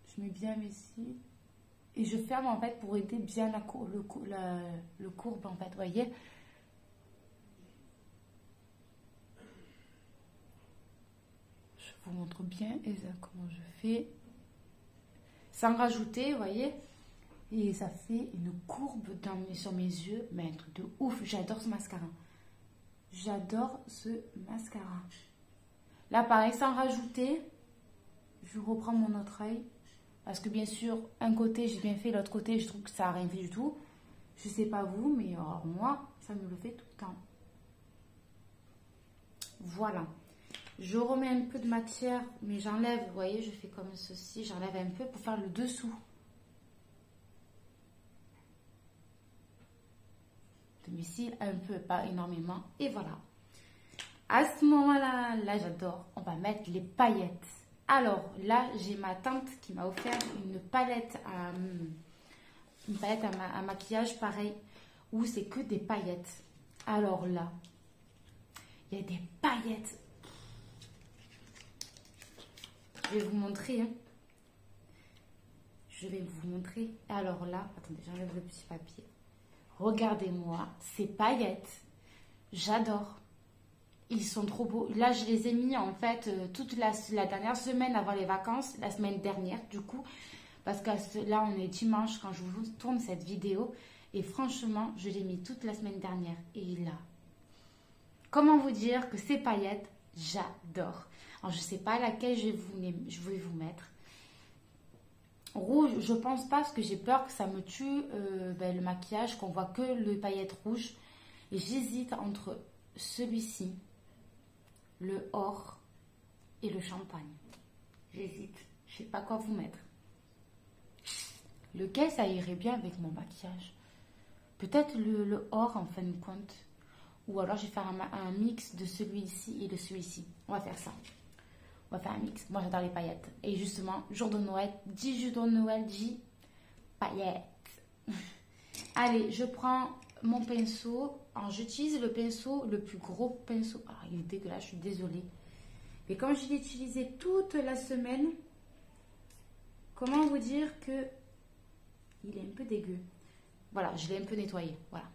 je mets bien ici. Et je ferme en fait pour aider bien le courbe en fait, vous voyez. Je vous montre bien comment je fais. Sans rajouter, vous voyez. Et ça fait une courbe sur mes yeux. Mais un truc de ouf, j'adore ce mascara. J'adore ce mascara. Là pareil, sans rajouter, je reprends mon autre œil. Parce que bien sûr, un côté j'ai bien fait, l'autre côté je trouve que ça n'a rien fait du tout. Je sais pas vous, mais alors moi, ça me le fait tout le temps. Voilà. Je remets un peu de matière, mais j'enlève, vous voyez, je fais comme ceci, j'enlève un peu pour faire le dessous. Mais si, un peu, pas énormément. Et voilà. À ce moment-là, là j'adore, on va mettre les paillettes. Alors là, j'ai ma tante qui m'a offert une palette à maquillage, pareil, où c'est que des paillettes. Alors là, il y a des paillettes. Je vais vous montrer. Hein. Je vais vous montrer. Alors là, attendez, j'enlève le petit papier. Regardez-moi ces paillettes. J'adore. Ils sont trop beaux. Là, je les ai mis en fait toute la dernière semaine avant les vacances, la semaine dernière du coup. Parce que là, on est dimanche quand je vous tourne cette vidéo. Et franchement, je l'ai mis toute la semaine dernière. Et là, comment vous dire que ces paillettes, j'adore. Alors, je ne sais pas laquelle je vais vous mettre. Rouge, je pense pas parce que j'ai peur que ça me tue le maquillage, qu'on voit que le paillette rouge. Et j'hésite entre celui-ci, le or et le champagne. J'hésite. Je sais pas quoi vous mettre. Lequel ça irait bien avec mon maquillage? Peut-être le or en fin de compte. Ou alors je vais faire un mix de celui-ci et de celui-ci. On va faire ça. On va faire un mix. Moi j'adore les paillettes. Et justement, jour de Noël, 10 jours de Noël, 10 paillettes. Allez, je prends mon pinceau. Alors j'utilise le pinceau, le plus gros pinceau. Alors il est dégueulasse, je suis désolée. Mais comme je l'ai utilisé toute la semaine, comment vous dire que il est un peu dégueu. Voilà, je l'ai un peu nettoyé. Voilà.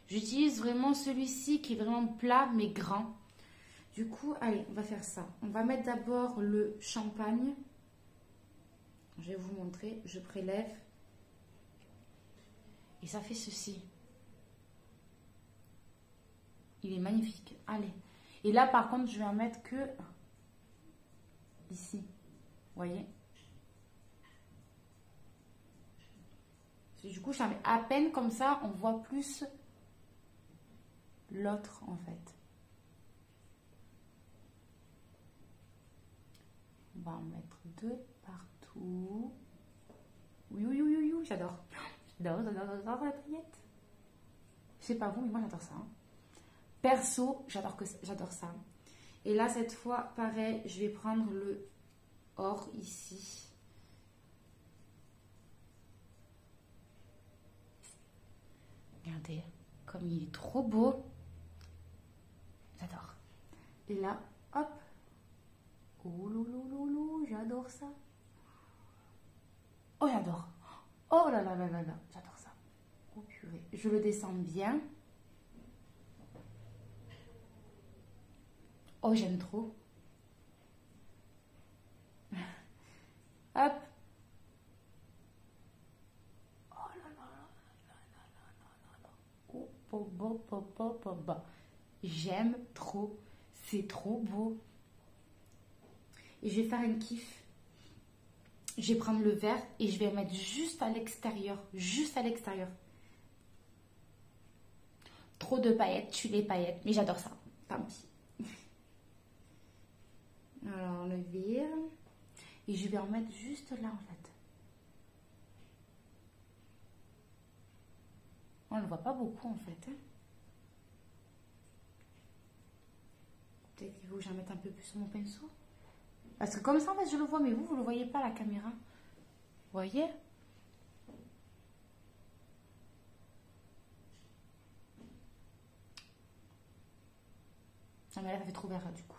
J'utilise vraiment celui-ci qui est vraiment plat mais grand. Du coup, allez, on va faire ça. On va mettre d'abord le champagne. Je vais vous montrer. Je prélève. Et ça fait ceci. Il est magnifique. Allez. Et là, par contre, je vais en mettre que ici. Vous voyez? Du coup, j'en mets à peine comme ça. On voit plus l'autre, en fait. On va en mettre 2 partout. Oui, oui, oui, oui, oui, j'adore. J'adore la paillette. Je sais pas vous, mais moi j'adore ça. Hein. Perso, j'adore ça. Et là, cette fois, pareil, je vais prendre le or ici. Regardez, comme il est trop beau. J'adore. Et là, hop. Oh loulou, j'adore ça. Oh, j'adore. Oh là là là là là, j'adore ça. Oh purée. Je le descends bien. Oh, j'aime trop. Hop. Oh là là là là là là. Oh, oh. J'aime trop. C'est trop beau. Et je vais faire une kiff. Je vais prendre le vert et je vais mettre juste à l'extérieur. Juste à l'extérieur. Trop de paillettes, tue les paillettes. Mais j'adore ça. Tant pis. Alors, le vert. Et je vais en mettre juste là, en fait. On ne le voit pas beaucoup, en fait. Hein. Peut-être qu'il faut que j'en mette un peu plus sur mon pinceau. Parce que comme ça, en fait, je le vois, mais vous ne le voyez pas à la caméra. Vous voyez? Ah, mais là, ça fait trop vert, du coup.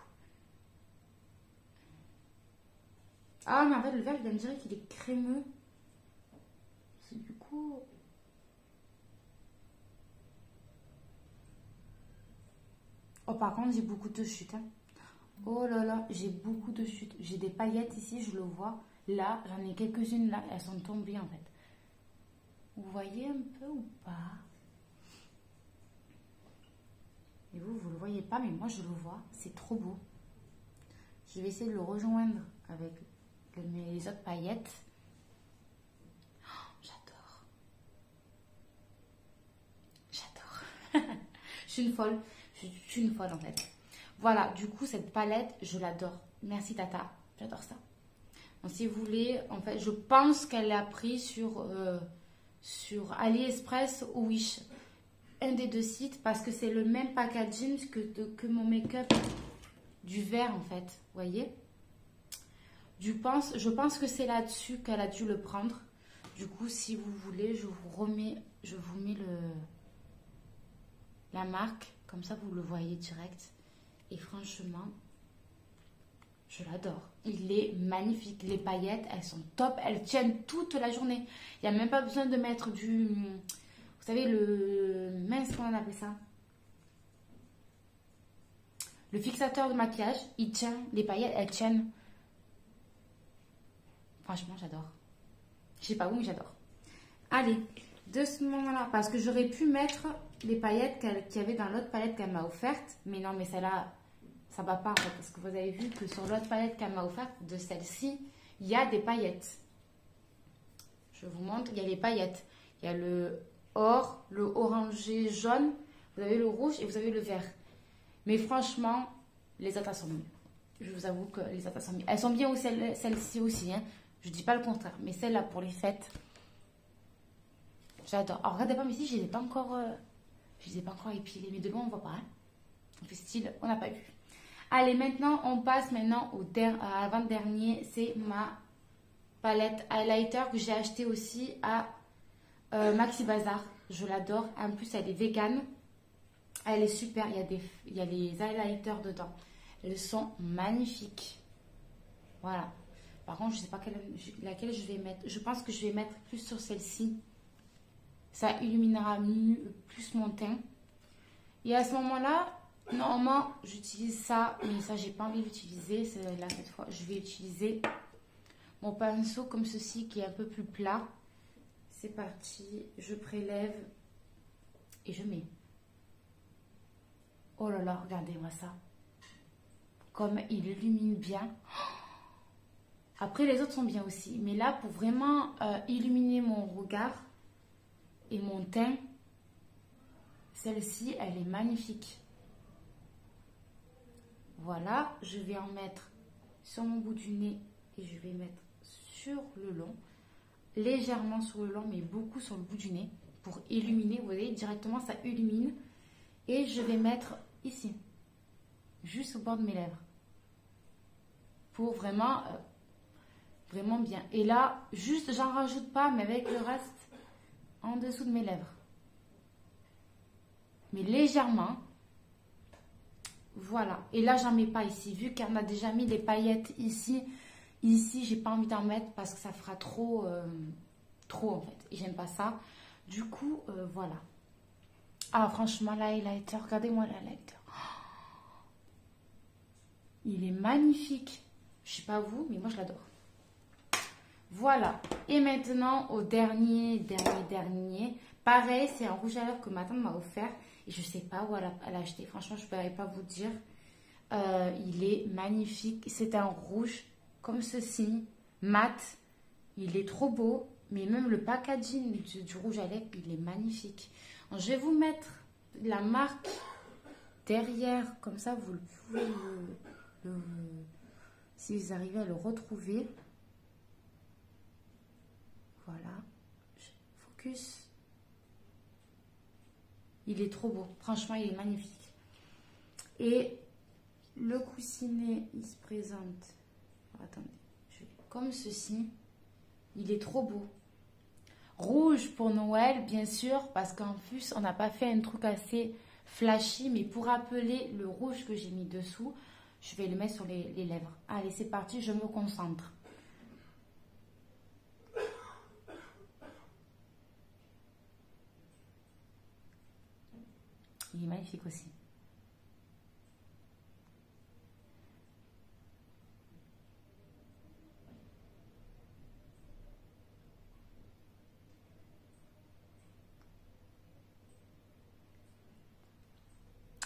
Ah, mais en fait, le vert, il me dirait qu'il est crémeux. C'est du coup... Oh, par contre, j'ai beaucoup de chutes. Hein. Oh là là, j'ai beaucoup de chutes. J'ai des paillettes ici, je le vois. Là, j'en ai quelques-unes là. Elles sont tombées, en fait. Vous voyez un peu ou pas? Et vous, vous le voyez pas, mais moi, je le vois. C'est trop beau. Je vais essayer de le rejoindre avec les autres paillettes. Oh, j'adore. J'adore. Je suis une folle. Je suis une folle, en fait. Voilà, du coup, cette palette, je l'adore. Merci, Tata. J'adore ça. Donc, si vous voulez, en fait, je pense qu'elle a pris sur AliExpress ou Wish. Un des deux sites, parce que c'est le même packaging que mon make-up du vert, en fait. Vous voyez? Je pense que c'est là-dessus qu'elle a dû le prendre. Du coup, si vous voulez, je vous mets la marque. Comme ça, vous le voyez direct. Et franchement, je l'adore. Il est magnifique. Les paillettes, elles sont top. Elles tiennent toute la journée. Il n'y a même pas besoin de mettre du... Vous savez, mince, comment on appelle ça? Le fixateur de maquillage, il tient. Les paillettes, elles tiennent. Franchement, j'adore. Je sais pas où, mais j'adore. Allez, de ce moment-là, parce que j'aurais pu mettre les paillettes qu'il y avait dans l'autre palette qu'elle m'a offerte. Mais non, mais celle-là, ça va pas en fait. Parce que vous avez vu que sur l'autre palette qu'elle m'a offerte, de celle-ci, il y a des paillettes. Je vous montre, il y a les paillettes. Il y a le or, le orangé jaune, vous avez le rouge et vous avez le vert. Mais franchement, les autres sont mieux. Je vous avoue que les autres sont mieux. Elles sont bien aussi, celles-ci aussi. Hein. Je dis pas le contraire. Mais celle-là pour les fêtes, j'adore. Alors regardez pas, mais ici, je les ai pas encore épilées. Mais de loin, on voit pas. Hein. On fait style, on n'a pas vu. Allez, maintenant, on passe à avant-dernier. C'est ma palette highlighter que j'ai acheté aussi à Maxi Bazar. Je l'adore. En plus, elle est vegan. Elle est super. Il y a les highlighters dedans. Elles sont magnifiques. Voilà. Par contre, je ne sais pas laquelle je vais mettre. Je pense que je vais mettre plus sur celle-ci. Ça illuminera mieux, plus mon teint. Et à ce moment-là, normalement, j'utilise ça. Mais ça, j'ai pas envie d'utiliser. Là, cette fois, je vais utiliser mon pinceau comme ceci qui est un peu plus plat. C'est parti. Je prélève et je mets. Oh là là, regardez-moi ça. Comme il illumine bien. Après, les autres sont bien aussi. Mais là, pour vraiment illuminer mon regard et mon teint, celle-ci, elle est magnifique. Voilà, je vais en mettre sur mon bout du nez et je vais mettre sur le long. Légèrement sur le long, mais beaucoup sur le bout du nez pour illuminer. Vous voyez, directement, ça illumine. Et je vais mettre ici, juste au bord de mes lèvres. Pour vraiment, vraiment bien. Et là, juste, j'en rajoute pas, mais avec le reste en dessous de mes lèvres. Mais légèrement. Voilà. Et là, j'en mets pas ici. Vu qu'on a déjà mis des paillettes ici. Ici, j'ai pas envie d'en mettre parce que ça fera trop en fait. Et j'aime pas ça. Du coup, voilà. Ah, franchement, l'highlighter, regardez-moi l'highlighter. Il est magnifique. Je sais pas vous, mais moi, je l'adore. Voilà. Et maintenant, au dernier. Pareil, c'est un rouge à lèvres que ma tante m'a offert. Et je sais pas où elle a acheté. Franchement, je ne pourrais pas vous dire. Il est magnifique. C'est un rouge comme ceci, mat. Il est trop beau. Mais même le packaging du rouge à lèvres, il est magnifique. Donc, je vais vous mettre la marque derrière. Comme ça, vous pouvez si vous arrivez à le retrouver. Voilà. Focus. Il est trop beau. Franchement, il est magnifique. Et le coussinet, il se présente. Attendez, comme ceci. Il est trop beau. Rouge pour Noël, bien sûr, parce qu'en plus, on n'a pas fait un truc assez flashy, mais pour rappeler le rouge que j'ai mis dessous, je vais le mettre sur les lèvres. Allez, c'est parti, je me concentre. Il est magnifique aussi.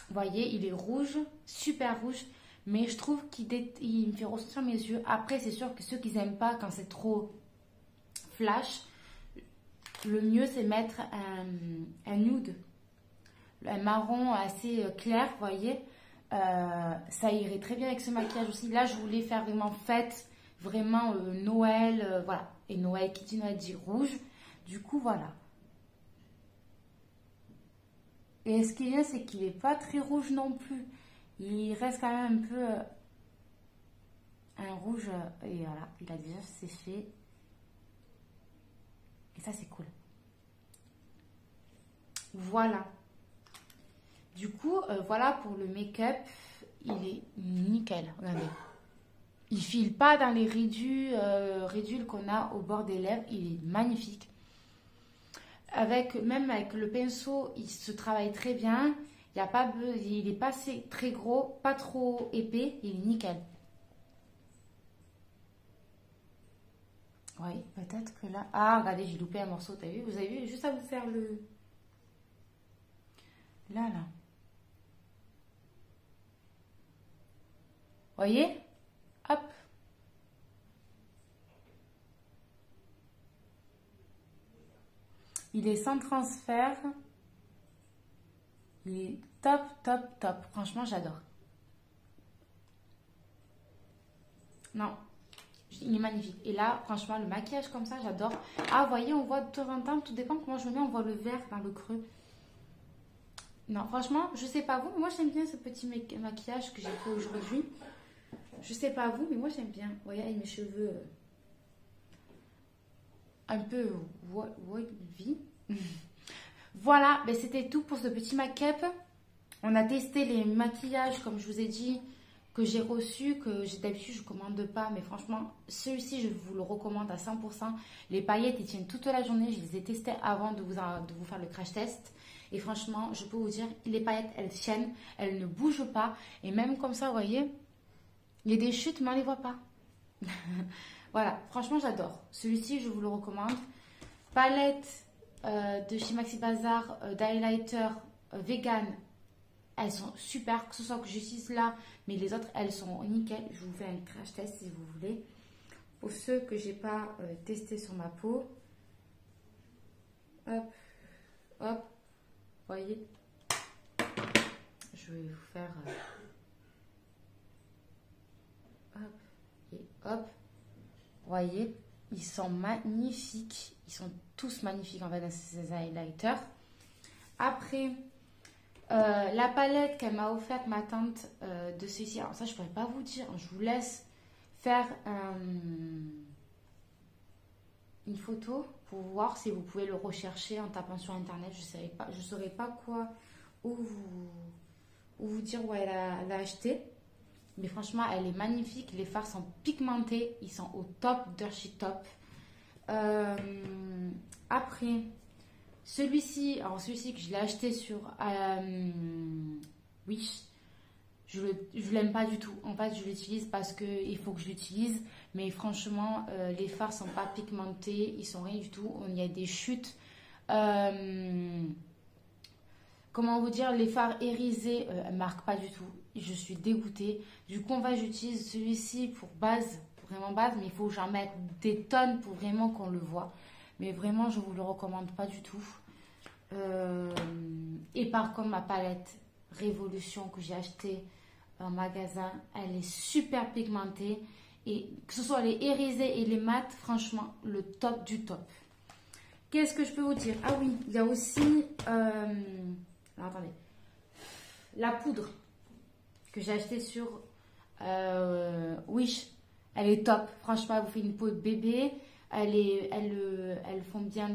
Vous voyez, il est rouge, super rouge, mais je trouve qu'il me fait ressortir mes yeux. Après, c'est sûr que ceux qui n'aiment pas quand c'est trop flash, le mieux c'est mettre un nude, un marron assez clair, vous voyez. Ça irait très bien avec ce maquillage aussi. Là, je voulais faire vraiment fête, vraiment Noël, voilà. Et Noël, qui dit Noël dit rouge. Du coup, voilà. Et ce qui est bien, c'est qu'il n'est pas très rouge non plus. Il reste quand même un peu un rouge. Et voilà, il a déjà séché. Et ça, c'est cool. Voilà. Du coup, voilà pour le make-up. Il est nickel. Regardez. Il file pas dans les ridules qu'on a au bord des lèvres. Il est magnifique. Même avec le pinceau, il se travaille très bien. Il est pas très gros, pas trop épais. Il est nickel. Oui, peut-être que là... Ah, regardez, j'ai loupé un morceau, t'as vu? Vous avez vu? Juste à vous faire le... Là. Voyez? Hop. Il est sans transfert. Il est top, top, top. Franchement, j'adore. Non, il est magnifique. Et là, franchement, le maquillage comme ça, j'adore. Ah, vous voyez, on voit de temps en temps, tout dépend comment je le mets, on voit le vert dans le creux. Non, franchement, je sais pas vous, mais moi j'aime bien ce petit maquillage que j'ai fait aujourd'hui. Je sais pas vous, mais moi j'aime bien. Vous voyez, avec mes cheveux un peu wavy. Voilà, ben c'était tout pour ce petit make-up. On a testé les maquillages, comme je vous ai dit, que j'ai reçus, que d'habitude je ne commande pas. Mais franchement, celui-ci, je vous le recommande à 100%. Les paillettes, ils tiennent toute la journée. Je les ai testés avant de vous faire le crash test. Et franchement, je peux vous dire, les paillettes, elles tiennent, elles ne bougent pas. Et même comme ça, vous voyez, il y a des chutes, mais on ne les voit pas. Voilà, franchement, j'adore. Celui-ci, je vous le recommande. Palette de chez Maxi Bazar, d'highlighter vegan. Elles sont super, que ce soit que j'utilise là, mais les autres, elles sont nickel. Je vous fais un crash test si vous voulez. Pour ceux que j'ai pas testé sur ma peau. Hop, hop. Voyez, je vais vous faire hop et hop. Voyez, ils sont magnifiques. Ils sont tous magnifiques en fait, ces highlighters. Après, la palette qu'elle m'a offerte ma tante de ceci. Alors ça, je pourrais pas vous dire. Je vous laisse faire une photo pour voir si vous pouvez le rechercher en tapant sur internet. Je ne saurais pas quoi où vous dire où elle l'a acheté, mais franchement elle est magnifique. Les fards sont pigmentés, ils sont au top, d'archi top. Après celui-ci, alors celui-ci que je l'ai acheté sur Wish. Je l'aime pas du tout. En fait, je l'utilise parce qu'il faut que je l'utilise. Mais franchement, les fards sont pas pigmentés. Ils sont rien du tout. Il y a des chutes. Comment vous dire? Les fards irisés ne marquent pas du tout. Je suis dégoûtée. Du coup, j'utilise celui-ci pour base. Vraiment base. Mais il faut que j'en mette des tonnes pour vraiment qu'on le voit. Mais vraiment, je vous le recommande pas du tout. Et par contre, ma palette Révolution que j'ai achetée en magasin, elle est super pigmentée, et que ce soit les irisés et les mat, franchement le top du top. Qu'est-ce que je peux vous dire? Ah oui, il y a aussi alors, attendez, la poudre que j'ai acheté sur Wish. Elle est top. Franchement, elle vous fait une peau de bébé. Elle fond bien,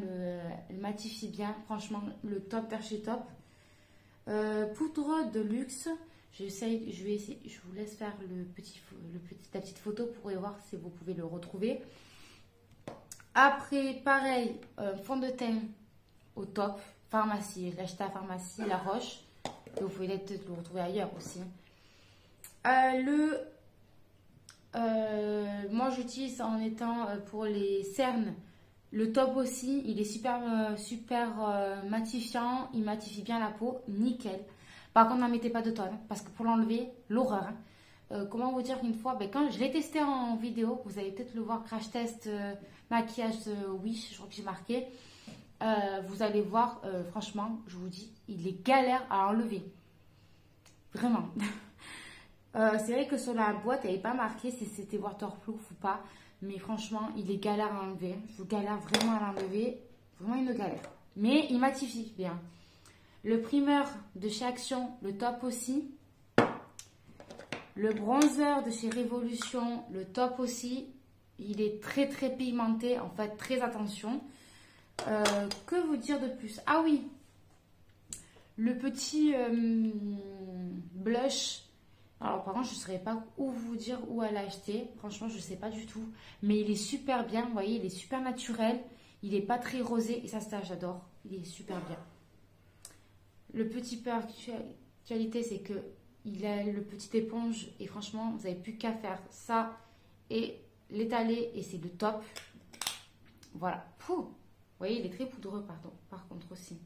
elle matifie bien. Franchement, le top de chez top. Poudre de luxe. Je vais essayer, je vous laisse faire la petite photo pour voir si vous pouvez le retrouver. Après, pareil, fond de teint au top. Pharmacie, je l'ai acheté à Pharmacie, La Roche. Et vous pouvez peut-être le retrouver ailleurs aussi. Moi, j'utilise en étant pour les cernes le top aussi. Il est super matifiant. Il matifie bien la peau. Nickel. Par contre, n'en mettez pas de tonnes parce que pour l'enlever, l'horreur. Comment vous dire qu'une fois, ben, quand je l'ai testé en vidéo, vous allez peut-être le voir, crash test maquillage Wish, je crois que j'ai marqué. Vous allez voir, franchement, je vous dis, il est galère à enlever. Vraiment. C'est vrai que sur la boîte, elle n'est pas marquée si c'était waterproof ou pas. Mais franchement, il est galère à enlever. Je galère vraiment à l'enlever. Vraiment une galère. Mais il matifie bien. Le primer de chez Action, le top aussi. Le bronzer de chez Révolution, le top aussi. Il est très très pigmenté. En fait, très attention. Que vous dire de plus? Ah oui. Le petit blush. Alors par contre, je ne saurais pas où vous dire où elle a acheté. Franchement, je ne sais pas du tout. Mais il est super bien. Vous voyez, il est super naturel. Il n'est pas très rosé. Et ça, j'adore. Il est super bien. Le petit particularité, c'est que il a le petit éponge. Et franchement, vous n'avez plus qu'à faire ça et l'étaler. Et c'est le top. Voilà. Pouh. Vous voyez, il est très poudreux, pardon. Par contre aussi.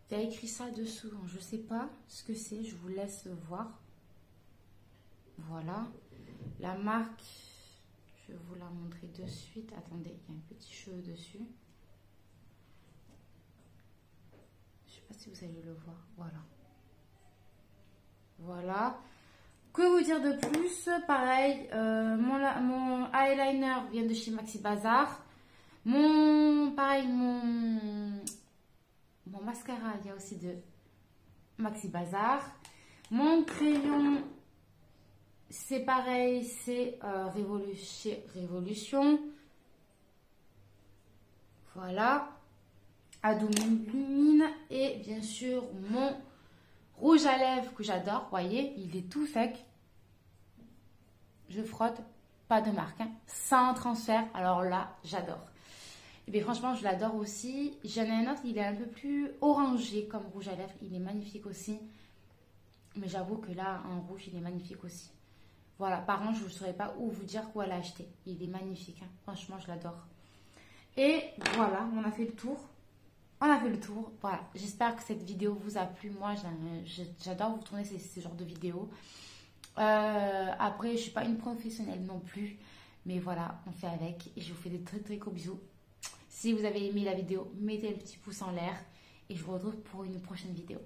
Il y a écrit ça dessous. Je ne sais pas ce que c'est. Je vous laisse voir. Voilà. La marque, je vais vous la montrer de suite. Attendez, il y a un petit cheveu dessus. Je ne sais pas si vous allez le voir. Voilà. Voilà. Que vous dire de plus? Pareil, mon eyeliner vient de chez Maxi Bazar. Pareil, mon mascara vient aussi de Maxi Bazar. Mon crayon, c'est pareil, c'est Révolution. Voilà. Lumine. Et bien sûr, mon rouge à lèvres que j'adore. Vous voyez, il est tout sec. Je frotte, pas de marque. Hein, sans transfert. Alors là, j'adore. Et bien franchement, je l'adore aussi. J'en ai un autre, il est un peu plus orangé comme rouge à lèvres. Il est magnifique aussi. Mais j'avoue que là, en rouge, il est magnifique aussi. Voilà, par contre, je ne saurais pas où vous dire où elle a acheté. Il est magnifique, hein. Franchement, je l'adore. Et voilà, on a fait le tour. On a fait le tour. Voilà, j'espère que cette vidéo vous a plu. Moi, j'adore vous tourner ces genres de vidéos. Après, je ne suis pas une professionnelle non plus. Mais voilà, on fait avec. Et je vous fais des très très gros bisous. Si vous avez aimé la vidéo, mettez le petit pouce en l'air. Et je vous retrouve pour une prochaine vidéo.